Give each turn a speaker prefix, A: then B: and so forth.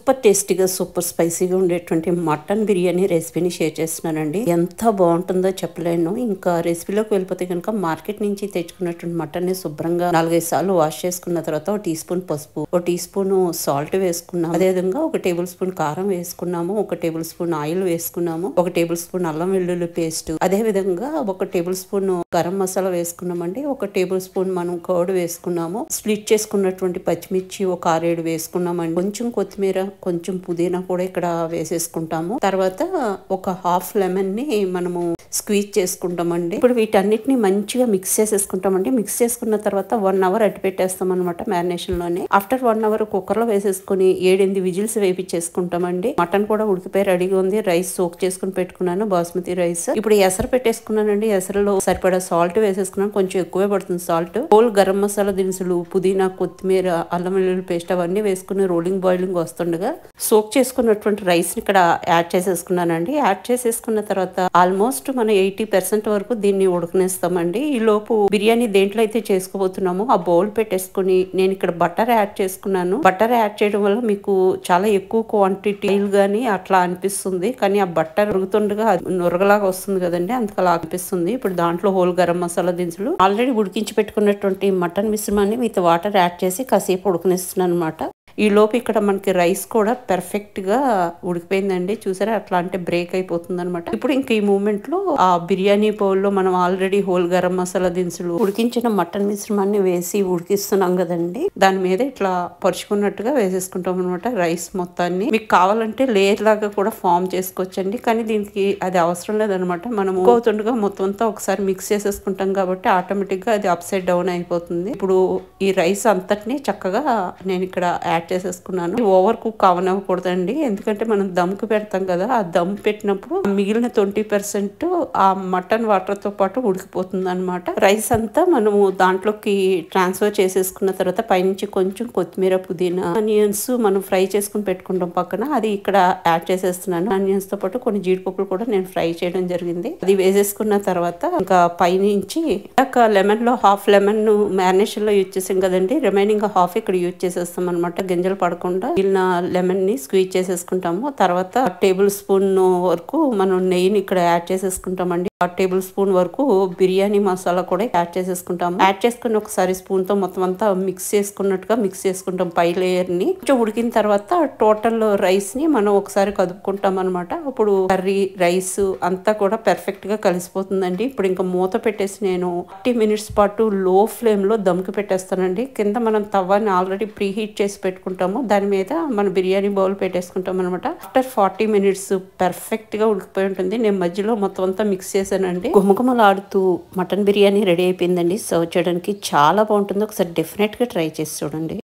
A: Super టేస్టీగా super స్పైసీగా ఉండేటువంటి మటన్ బిర్యానీ రెసిపీని షేర్ చేస్తున్నానండి. ఎంత బాగుంటుందో చెప్పలేను. ఇంకా రెసిపీలోకి వెళ్ళిపోతే కనుక మార్కెట్ నుంచి తెచ్చుకున్నటువంటి మటన్ ని శుభ్రంగా 4-5 సార్లు వాష్ చేసుకున్న తర్వాత ఒక టీ స్పూన్ పసుపు, ఒక టీ స్పూన్ సాల్ట్ వేసుకున్నాము. అదేవిధంగా ఒక టేబుల్ స్పూన్ కారం వేసుకున్నాము, ఒక టేబుల్ స్పూన్ ఆయిల్ వేసుకున్నాము, ఒక టేబుల్ స్పూన్ అల్లం వెల్లుల్లి పేస్ట్, అదే విధంగా ఒక టేబుల్ స్పూన్ గరం మసాలా వేసుకున్నామండి. ఒక టేబుల్ స్పూన్ మనం కర్డ్ వేసుకున్నాము. స్ప్లిట్ చేసుకున్నటువంటి పచ్చిమిర్చి ఒక 6-7 వేసుకున్నామండి. కొంచెం కొత్తిమీర, కొంచెం పుదీనా కూడా ఇక్కడ వేసేసుకుంటాము. తర్వాత ఒక హాఫ్ లెమన్ ని మనము స్క్వీజ్ చేసుకుంటామండి. ఇప్పుడు వీటన్నిటిని మంచిగా మిక్స్ చేసేసుకుంటామండి. మిక్స్ చేసుకున్న తర్వాత 1 అవర్ అట్టి పెట్టేస్తాం అనమాట మ్యారినేషన్ లోనే. ఆఫ్టర్ 1 అవర్ కుక్కర్ లో వేసేసుకుని 7-8 విజిల్స్ వేపించేసుకుంటామండి. మటన్ కూడా ఉడికిపోయి రెడీగా ఉంది. రైస్ సోక్ చేసుకుని పెట్టుకున్నాను, బాస్మతి రైస్. ఇప్పుడు ఎసరు పెట్టేసుకున్నానండి. ఎసరులో సరిపడా సాల్ట్ వేసేసుకున్నాను. కొంచెం ఎక్కువే పడుతుంది సాల్ట్. హోల్ గరం మసాలా దినుసులు, పుదీనా, కొత్తిమీర, అల్లం వెల్లుల్లి పేస్ట్ అవన్నీ వేసుకుని రోలింగ్ బాయిలింగ్ వస్తుండగా సోక్ చేసుకున్నటువంటి రైస్ ని ఇక్కడ యాడ్ చేసేసుకున్నానండి. యాడ్ చేసేసుకున్న తర్వాత ఆల్మోస్ట్ మనం 80% వరకు దీన్ని ఉడకనేస్తామండి. ఈ లోపు బిర్యానీ దేంట్లో అయితే చేసుకోబోతున్నామో ఆ బౌల్ పెట్టేసుకుని నేను ఇక్కడ బటర్ యాడ్ చేసుకున్నాను. బటర్ యాడ్ చేయడం వల్ల మీకు చాలా ఎక్కువ క్వాంటిటీ గానీ అట్లా అనిపిస్తుంది, కానీ ఆ బటర్ ఉడుకుతుండగా నురగలాగా వస్తుంది కదండి, అందుకలా అనిపిస్తుంది. ఇప్పుడు దాంట్లో హోల్ గరం మసాలా దినుసులు, ఆల్రెడీ ఉడికించి పెట్టుకున్నటువంటి మటన్ మిశ్రమాన్ని విత్ వాటర్ యాడ్ చేసి కాసేపు ఉడకనిస్తున్నాను అనమాట. ఈ లోపు ఇక్కడ మనకి రైస్ కూడా పర్ఫెక్ట్ గా ఉడికిపోయిందండి. చూసారా, అట్లా అంటే బ్రేక్ అయిపోతుంది అనమాట. ఇప్పుడు ఇంకా ఈ మూమెంట్ లో ఆ బిర్యానీ బౌల్ లో మనం ఆల్రెడీ హోల్ గరం మసాలా దినుసులు, ఉడికించిన మటన్ మిశ్రమాన్ని వేసి ఉడికిస్తున్నాం కదండి, దాని మీద ఇట్లా పరుచుకున్నట్టుగా వేసేసుకుంటాం అనమాట రైస్ మొత్తాన్ని. మీకు కావాలంటే లేయర్ లాగా కూడా ఫామ్ చేసుకోవచ్చండి, కానీ దీనికి అది అవసరం లేదనమాట. మనం అవుతుండగా మొత్తం అంతా ఒకసారి మిక్స్ చేసేసుకుంటాం కాబట్టి ఆటోమేటిక్ గా అది అప్ సైడ్ డౌన్ అయిపోతుంది. ఇప్పుడు ఈ రైస్ అంతటిని చక్కగా నేను ఇక్కడ యాడ్ చేసేసుకున్నాను. ఓవర్ కుక్ అవనకూడదండి, ఎందుకంటే మనం దమ్కి పెడతాం కదా, ఆ దమ్ పెట్టినప్పుడు మిగిలిన 20% ఆ మటన్ వాటర్ తో పాటు ఉడికిపోతుంది అనమాట. రైస్ అంతా మనము దాంట్లోకి ట్రాన్స్ఫర్ చేసేసుకున్న తర్వాత పైనుంచి కొంచెం కొత్తిమీర, పుదీనా, ఆనియన్స్ మనం ఫ్రై చేసుకుని పెట్టుకుంటాం పక్కన, అది ఇక్కడ యాడ్ చేసేస్తున్నాను. ఆనియన్స్ తో పాటు కొన్ని జీడిపప్పులు కూడా నేను ఫ్రై చేయడం జరిగింది. అది వేసేసుకున్న తర్వాత ఇంకా పైనుంచి లెమన్ లో హాఫ్ లెమన్ మ్యారినేషన్ లో యూజ్ చేసాం కదండి, రిమైనింగ్ హాఫ్ ఇక్కడ యూజ్ చేసేస్తాం అనమాట. గింజలు పడకుండా మిగిలిన లెమన్ ని స్క్వీజ్ చేసేసుకుంటాము. తర్వాత టేబుల్ స్పూన్ వరకు మనం నెయ్యిని ఇక్కడ యాడ్ చేసేసుకుంటామండి. టేబుల్ స్పూన్ వరకు బిర్యానీ మసాలా కూడా యాడ్ చేసేసుకుంటాము. యాడ్ చేసుకుని ఒకసారి స్పూన్ తో మొత్తం అంతా మిక్స్ చేసుకున్నట్టుగా మిక్స్ చేసుకుంటాం పై లేయర్ ని. కొంచెం ఉడికిన తర్వాత టోటల్ రైస్ ని మనం ఒకసారి కదుపుకుంటాం అనమాట. అప్పుడు కర్రీ, రైస్ అంతా కూడా పర్ఫెక్ట్ గా కలిసిపోతుందండి. ఇప్పుడు ఇంకా మూత పెట్టేసి నేను 30 మినిట్స్ పాటు లో ఫ్లేమ్ లో దమ్కి పెట్టేస్తానండి. కింద మనం తవ్వాని ఆల్రెడీ ప్రీ హీట్ చేసి పెట్టుకుంటాము, దాని మీద మన బిర్యానీ బౌల్ పెట్టేసుకుంటాం అనమాట. ఆఫ్టర్ 40 మినిట్స్ పర్ఫెక్ట్ గా ఉడికిపోయి ఉంటుంది. నేను మధ్యలో మొత్తం అంతా మిక్స్ చేశానండి. గుమగుమలాడుతూ మటన్ బిర్యానీ రెడీ అయిపోయిందండి. సర్వ్ చేయడానికి చాలా బాగుంటుంది. ఒకసారి డెఫినెట్ గా ట్రై చేసి చూడండి.